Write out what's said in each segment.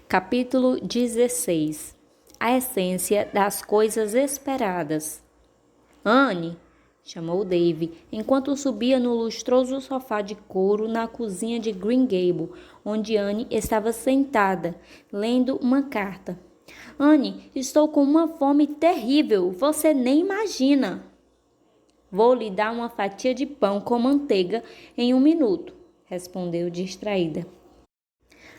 Capítulo 16. A essência das coisas esperadas. Anne, chamou Dave, enquanto subia no lustroso sofá de couro na cozinha de Green Gable, onde Anne estava sentada, lendo uma carta. Anne, estou com uma fome terrível, você nem imagina. Vou lhe dar uma fatia de pão com manteiga em 1 minuto, respondeu distraída.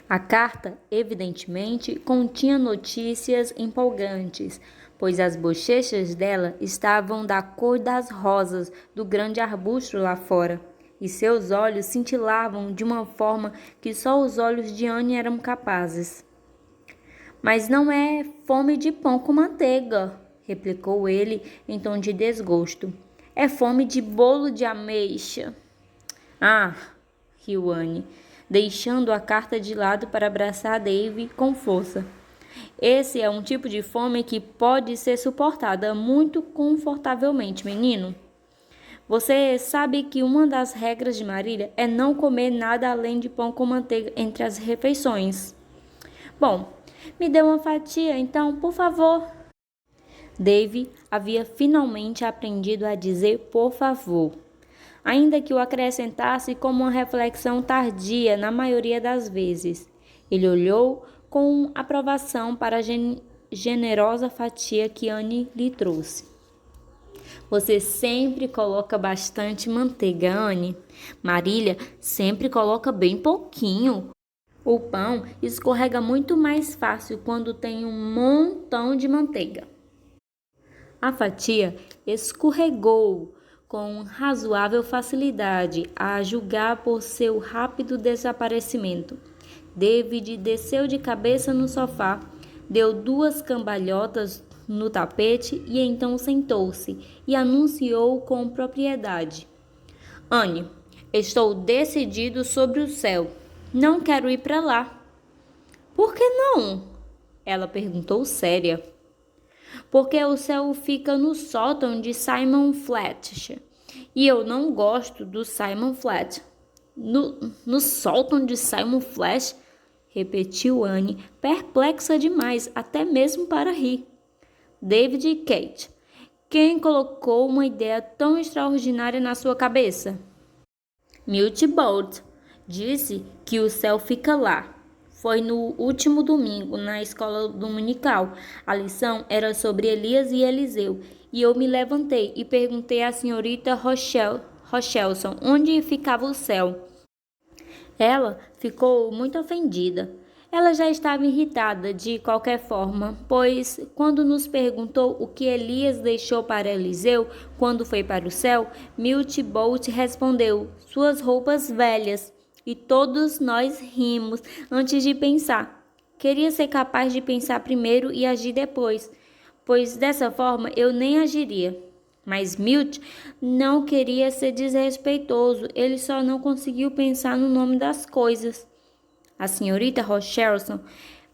A carta, evidentemente, continha notícias empolgantes, pois as bochechas dela estavam da cor das rosas do grande arbusto lá fora, e seus olhos cintilavam de uma forma que só os olhos de Anne eram capazes. Mas não é fome de pão com manteiga, replicou ele em tom de desgosto. É fome de bolo de ameixa. Ah, riu Anne, deixando a carta de lado para abraçar Dave com força. Esse é um tipo de fome que pode ser suportada muito confortavelmente, menino. Você sabe que uma das regras de Marília é não comer nada além de pão com manteiga entre as refeições. Bom, me dê uma fatia, então, por favor. Dave havia finalmente aprendido a dizer por favor, ainda que o acrescentasse como uma reflexão tardia na maioria das vezes. Ele olhou com aprovação para a generosa fatia que Anne lhe trouxe. Você sempre coloca bastante manteiga, Anne. Marília sempre coloca bem pouquinho. O pão escorrega muito mais fácil quando tem um montão de manteiga. A fatia escorregou com razoável facilidade, a julgar por seu rápido desaparecimento. David desceu de cabeça no sofá, deu 2 cambalhotas no tapete e então sentou-se e anunciou com propriedade. Anne, estou decidido sobre o céu. Não quero ir para lá. Por que não? Ela perguntou séria. Porque o céu fica no sótão de Simon Fletcher. E eu não gosto do Simon Fletcher. No sótão de Simon Fletcher? Repetiu Anne, perplexa demais, até mesmo para rir. David e Kate, quem colocou uma ideia tão extraordinária na sua cabeça? Milt Bolt disse que o céu fica lá. Foi no último domingo, na escola dominical. A lição era sobre Elias e Eliseu. E eu me levantei e perguntei à senhorita Rochelson onde ficava o céu. Ela ficou muito ofendida. Ela já estava irritada de qualquer forma, pois quando nos perguntou o que Elias deixou para Eliseu quando foi para o céu, Milt Bolt respondeu, suas roupas velhas. E todos nós rimos antes de pensar. Queria ser capaz de pensar primeiro e agir depois, pois dessa forma eu nem agiria. Mas Milt não queria ser desrespeitoso, ele só não conseguiu pensar no nome das coisas. A senhorita Rochelson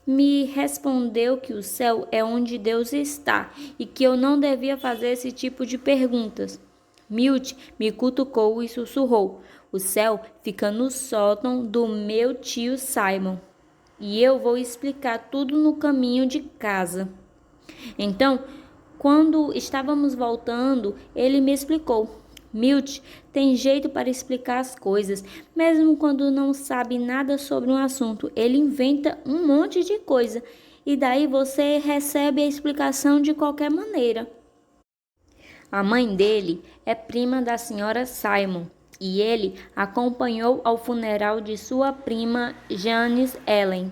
me respondeu que o céu é onde Deus está e que eu não devia fazer esse tipo de perguntas. Milt me cutucou e sussurrou. O céu fica no sótão do meu tio Simon. E eu vou explicar tudo no caminho de casa. Então, quando estávamos voltando, ele me explicou. Milt tem jeito para explicar as coisas, mesmo quando não sabe nada sobre um assunto. Ele inventa um monte de coisa e daí você recebe a explicação de qualquer maneira. A mãe dele é prima da senhora Simon e ele acompanhou ao funeral de sua prima Janice Ellen.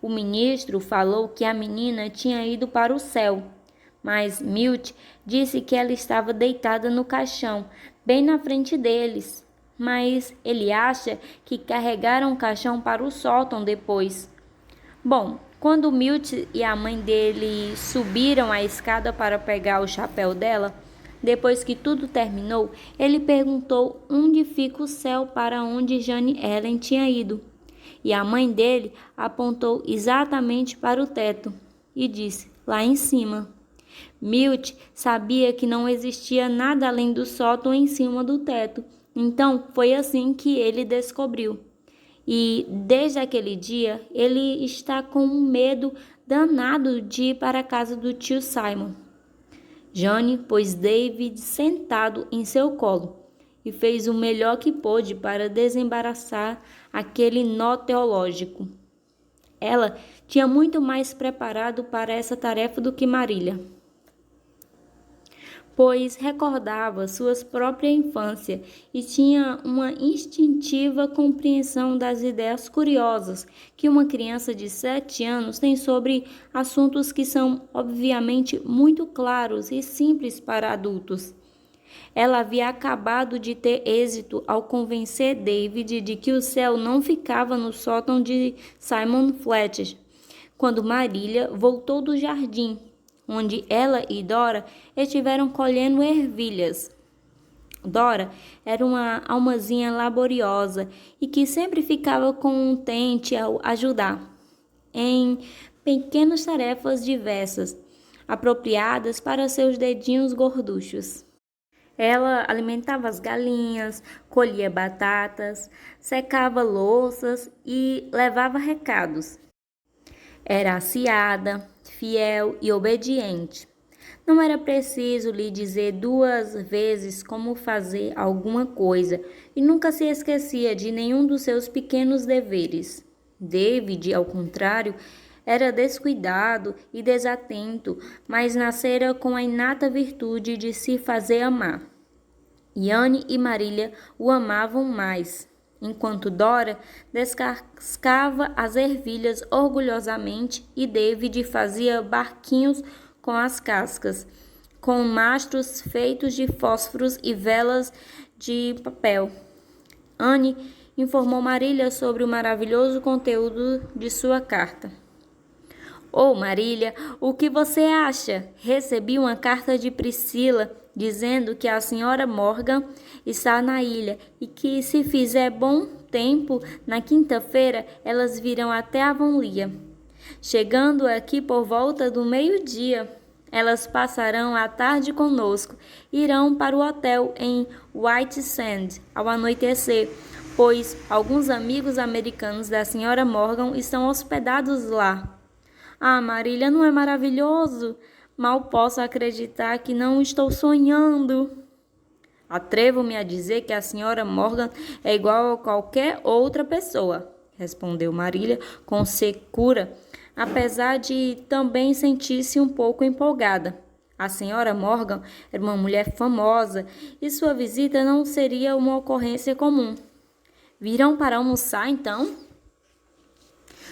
O ministro falou que a menina tinha ido para o céu, mas Milt disse que ela estava deitada no caixão, bem na frente deles. Mas ele acha que carregaram o caixão para o sótão depois. Bom, quando Milt e a mãe dele subiram a escada para pegar o chapéu dela, depois que tudo terminou, ele perguntou onde fica o céu para onde Jane Ellen tinha ido. E a mãe dele apontou exatamente para o teto e disse, lá em cima. Milt sabia que não existia nada além do sótão em cima do teto, então foi assim que ele descobriu. e desde aquele dia ele está com um medo danado de ir para a casa do tio Simon. Jane pôs David sentado em seu colo e fez o melhor que pôde para desembaraçar aquele nó teológico. Ela tinha muito mais preparado para essa tarefa do que Marília, pois recordava sua própria infância e tinha uma instintiva compreensão das ideias curiosas que uma criança de 7 anos tem sobre assuntos que são obviamente muito claros e simples para adultos. Ela havia acabado de ter êxito ao convencer David de que o céu não ficava no sótão de Simon Fletcher, quando Marília voltou do jardim, onde ela e Dora estiveram colhendo ervilhas. Dora era uma almazinha laboriosa e que sempre ficava contente ao ajudar em pequenas tarefas diversas, apropriadas para seus dedinhos gorduchos. Ela alimentava as galinhas, colhia batatas, secava louças e levava recados. Era aciada, fiel e obediente. Não era preciso lhe dizer 2 vezes como fazer alguma coisa e nunca se esquecia de nenhum dos seus pequenos deveres. David, ao contrário, era descuidado e desatento, mas nascera com a inata virtude de se fazer amar. Jane e Marília o amavam mais, enquanto Dora descascava as ervilhas orgulhosamente e David fazia barquinhos com as cascas, com mastros feitos de fósforos e velas de papel. Anne informou Marília sobre o maravilhoso conteúdo de sua carta. Oh, Marília, o que você acha? Recebi uma carta de Priscila dizendo que a senhora Morgan está na ilha e que, se fizer bom tempo, na quinta-feira elas virão até Avonlea. Chegando aqui por volta do meio-dia, elas passarão a tarde conosco e irão para o hotel em White Sand ao anoitecer, pois alguns amigos americanos da senhora Morgan estão hospedados lá. Ah, Marília, não é maravilhoso? Mal posso acreditar que não estou sonhando. Atrevo-me a dizer que a senhora Morgan é igual a qualquer outra pessoa, respondeu Marília com secura, apesar de também sentir-se um pouco empolgada. A senhora Morgan era uma mulher famosa e sua visita não seria uma ocorrência comum. Virão para almoçar, então?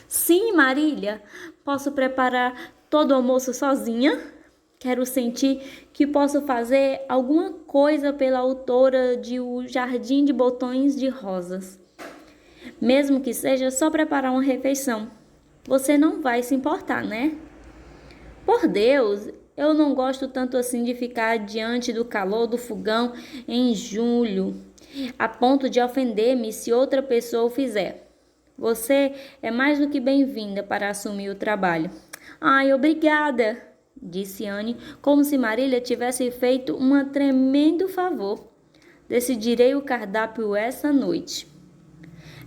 Sim, Marília. Posso preparar todo o almoço sozinha? Quero sentir que posso fazer alguma coisa pela autora de O Jardim de Botões de Rosas. Mesmo que seja só preparar uma refeição. Você não vai se importar, né? Por Deus, eu não gosto tanto assim de ficar diante do calor do fogão em julho, a ponto de ofender-me se outra pessoa o fizer. Você é mais do que bem-vinda para assumir o trabalho. Ai, obrigada, disse Anne, como se Marília tivesse feito um tremendo favor. Decidirei o cardápio essa noite.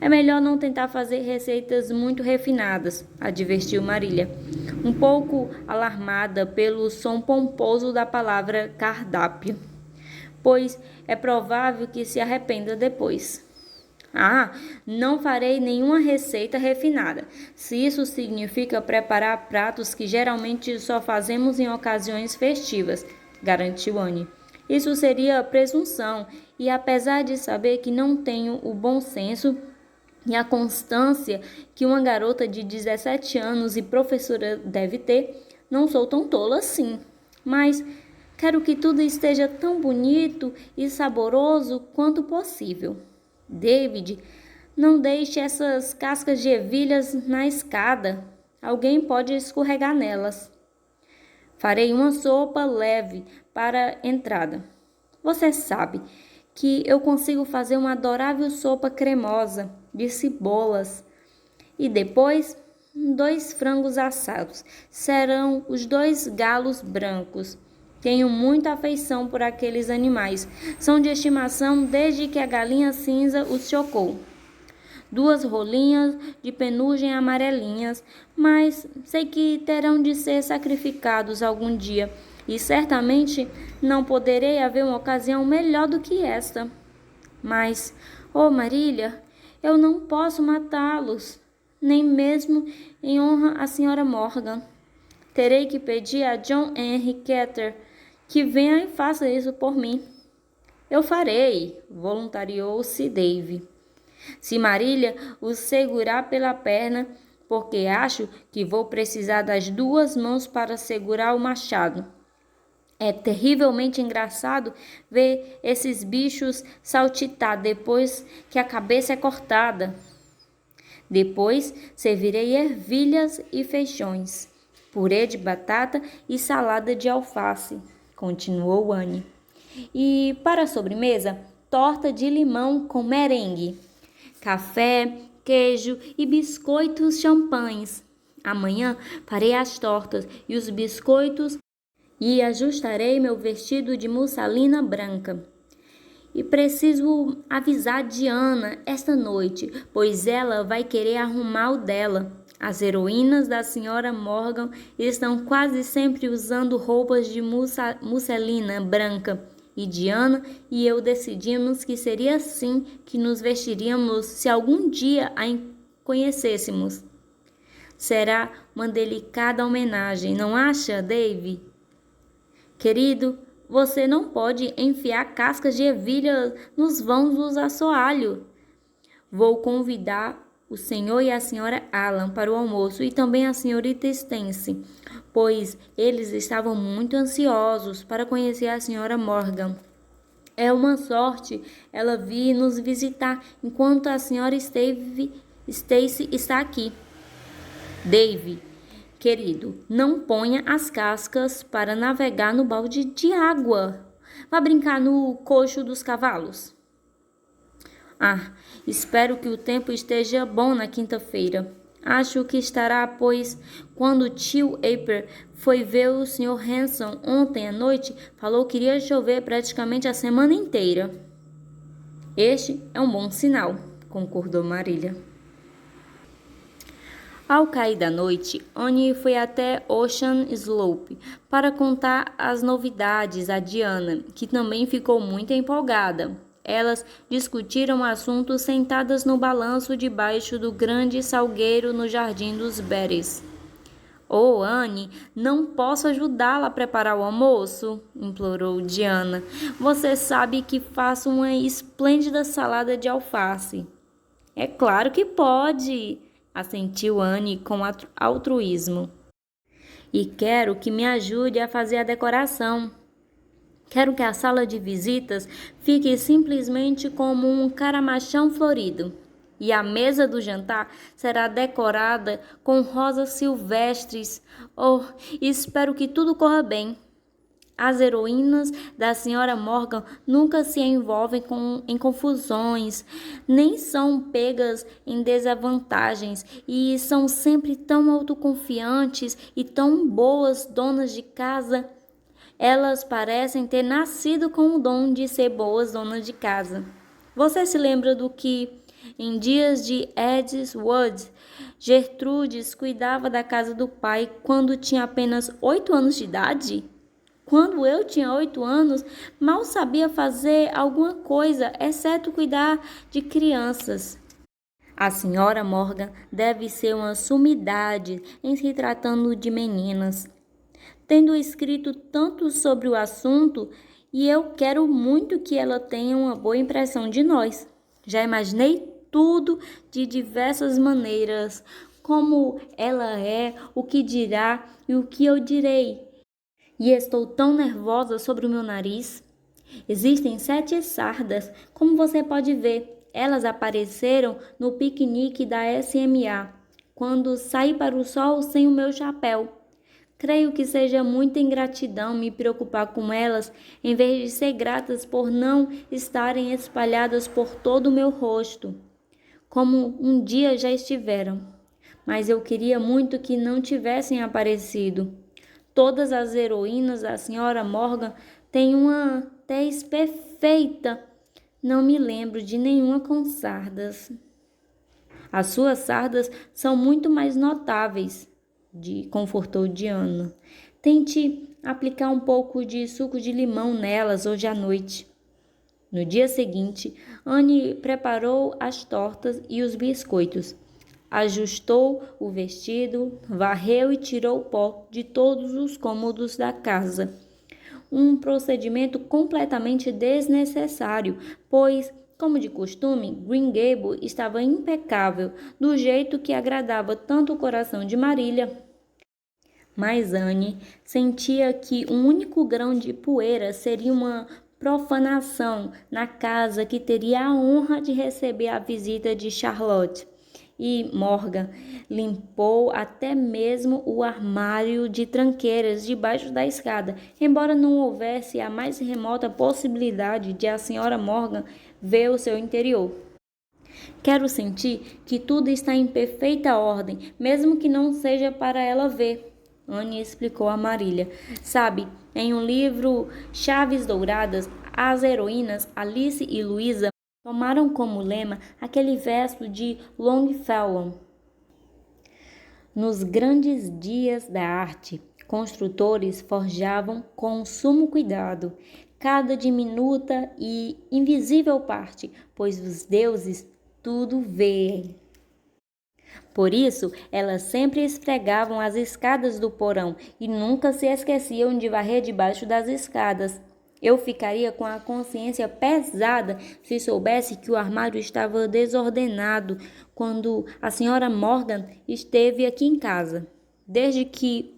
É melhor não tentar fazer receitas muito refinadas, advertiu Marília, um pouco alarmada pelo som pomposo da palavra cardápio, pois é provável que se arrependa depois. Ah, não farei nenhuma receita refinada, se isso significa preparar pratos que geralmente só fazemos em ocasiões festivas, garantiu Anne. Isso seria presunção, e apesar de saber que não tenho o bom senso e a constância que uma garota de 17 anos e professora deve ter, não sou tão tola assim. Mas quero que tudo esteja tão bonito e saboroso quanto possível. David, não deixe essas cascas de ervilhas na escada. Alguém pode escorregar nelas. Farei uma sopa leve para entrada. Você sabe que eu consigo fazer uma adorável sopa cremosa de cebolas. E depois, 2 frangos assados. Serão os 2 galos brancos. Tenho muita afeição por aqueles animais. São de estimação desde que a galinha cinza os chocou. 2 rolinhas de penugem amarelinhas, mas sei que terão de ser sacrificados algum dia, e certamente não poderei haver uma ocasião melhor do que esta. Mas, oh Marília, eu não posso matá-los, nem mesmo em honra à senhora Morgan. Terei que pedir a John Henry Carter que venha e faça isso por mim. Eu farei, voluntariou-se Dave. Se Marília o segurar pela perna, porque acho que vou precisar das 2 mãos para segurar o machado. É terrivelmente engraçado ver esses bichos saltitar depois que a cabeça é cortada. Depois servirei ervilhas e feijões, purê de batata e salada de alface, continuou Anne. E para a sobremesa, torta de limão com merengue, café, queijo e biscoitos champanhes. Amanhã farei as tortas e os biscoitos e ajustarei meu vestido de mussalina branca. E preciso avisar Diana esta noite, pois ela vai querer arrumar o dela. As heroínas da senhora Morgan estão quase sempre usando roupas de musselina branca, e Diana e eu decidimos que seria assim que nos vestiríamos se algum dia a conhecêssemos. Será uma delicada homenagem, não acha, Dave? Querido, você não pode enfiar cascas de ervilha nos vãos dos assoalhos. Vou convidar o senhor e a senhora Allan para o almoço e também a senhorita Stance, pois eles estavam muito ansiosos para conhecer a senhora Morgan. É uma sorte ela vir nos visitar enquanto a senhora Stacy está aqui. Dave, querido, não ponha as cascas para navegar no balde de água. Vá brincar no coxo dos cavalos. Espero que o tempo esteja bom na quinta-feira. Acho que estará, pois quando o tio Aper foi ver o Sr. Hanson ontem à noite, falou que iria chover praticamente a semana inteira. Este é um bom sinal, concordou Marília. Ao cair da noite, Anne foi até Ocean Slope para contar as novidades a Diana, que também ficou muito empolgada. Elas discutiram o assunto sentadas no balanço debaixo do grande salgueiro no Jardim dos Berries. Oh, Anne, não posso ajudá-la a preparar o almoço? Implorou Diana. Você sabe que faço uma esplêndida salada de alface. É claro que pode, assentiu Anne com altruísmo. E quero que me ajude a fazer a decoração. Quero que a sala de visitas fique simplesmente como um caramachão florido. E a mesa do jantar será decorada com rosas silvestres. Oh, espero que tudo corra bem. As heroínas da senhora Morgan nunca se envolvem em confusões, nem são pegas em desvantagens e são sempre tão autoconfiantes e tão boas donas de casa. Elas parecem ter nascido com o dom de ser boas donas de casa. Você se lembra do que, em dias de Edgewood, Gertrudes cuidava da casa do pai quando tinha apenas 8 anos de idade? Quando eu tinha 8 anos, mal sabia fazer alguma coisa, exceto cuidar de crianças. A senhora Morgan deve ser uma sumidade em se tratando de meninas. Tendo escrito tanto sobre o assunto, e eu quero muito que ela tenha uma boa impressão de nós. Já imaginei tudo de diversas maneiras, como ela é, o que dirá e o que eu direi. E estou tão nervosa sobre o meu nariz. Existem 7 sardas, como você pode ver. Elas apareceram no piquenique da SMA, quando saí para o sol sem o meu chapéu. Creio que seja muita ingratidão me preocupar com elas, em vez de ser gratas por não estarem espalhadas por todo o meu rosto, como um dia já estiveram. Mas eu queria muito que não tivessem aparecido. Todas as heroínas da senhora Morgan têm uma tez perfeita. Não me lembro de nenhuma com sardas. As suas sardas são muito mais notáveis, confortou Diana. Tente aplicar um pouco de suco de limão nelas hoje à noite. No dia seguinte, Anne preparou as tortas e os biscoitos. Ajustou o vestido, varreu e tirou o pó de todos os cômodos da casa. Um procedimento completamente desnecessário, pois, como de costume, Green Gable estava impecável, do jeito que agradava tanto o coração de Marília. Mas Anne sentia que um único grão de poeira seria uma profanação na casa que teria a honra de receber a visita de Charlotte. E Morgan limpou até mesmo o armário de tranqueiras debaixo da escada, embora não houvesse a mais remota possibilidade de a senhora Morgan ver o seu interior. Quero sentir que tudo está em perfeita ordem, mesmo que não seja para ela ver, Anne explicou a Marília. Sabe, em um livro Chaves Douradas, as heroínas Alice e Louisa tomaram como lema aquele verso de Longfellow. Nos grandes dias da arte, construtores forjavam com sumo cuidado cada diminuta e invisível parte, pois os deuses tudo veem. Por isso, elas sempre esfregavam as escadas do porão e nunca se esqueciam de varrer debaixo das escadas. Eu ficaria com a consciência pesada se soubesse que o armário estava desordenado quando a senhora Morgan esteve aqui em casa. Desde que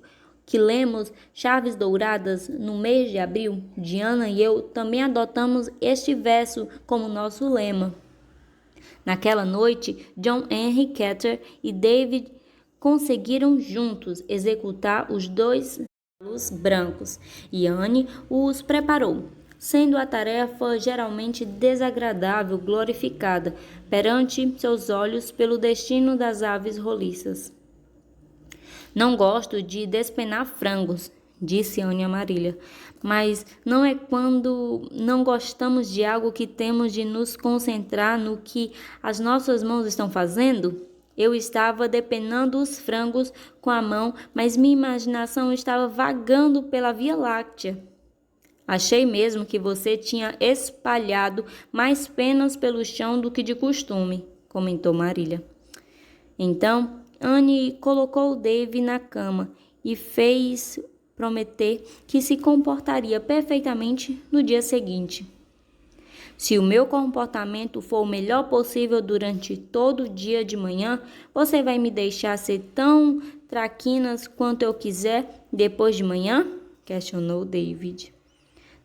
lemos Chaves Douradas no mês de abril, Diana e eu também adotamos este verso como nosso lema. Naquela noite, John Henry Carter e David conseguiram juntos executar os 2 cavalos brancos e Anne os preparou, sendo a tarefa geralmente desagradável glorificada perante seus olhos pelo destino das aves roliças. Não gosto de despenar frangos, disse Anne a Marília, mas não é quando não gostamos de algo que temos de nos concentrar no que as nossas mãos estão fazendo? Eu estava depenando os frangos com a mão, mas minha imaginação estava vagando pela Via Láctea. Achei mesmo que você tinha espalhado mais penas pelo chão do que de costume, comentou Marília. Então, Anne colocou Dave na cama e fez prometer que se comportaria perfeitamente no dia seguinte. Se o meu comportamento for o melhor possível durante todo o dia de manhã, você vai me deixar ser tão traquinas quanto eu quiser depois de manhã? Questionou David.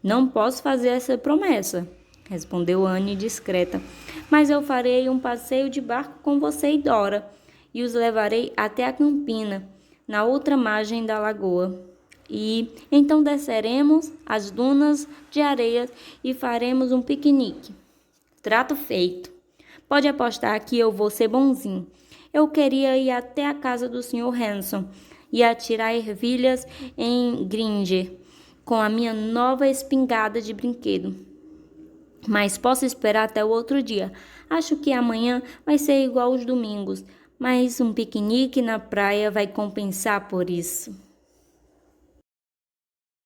Não posso fazer essa promessa, respondeu Anne discreta, mas eu farei um passeio de barco com você e Dora e os levarei até a campina, na outra margem da lagoa. E então desceremos as dunas de areia e faremos um piquenique. Trato feito. Pode apostar que eu vou ser bonzinho. Eu queria ir até a casa do Sr. Hanson e atirar ervilhas em Gringer com a minha nova espingarda de brinquedo. Mas posso esperar até o outro dia. Acho que amanhã vai ser igual aos domingos, mas um piquenique na praia vai compensar por isso.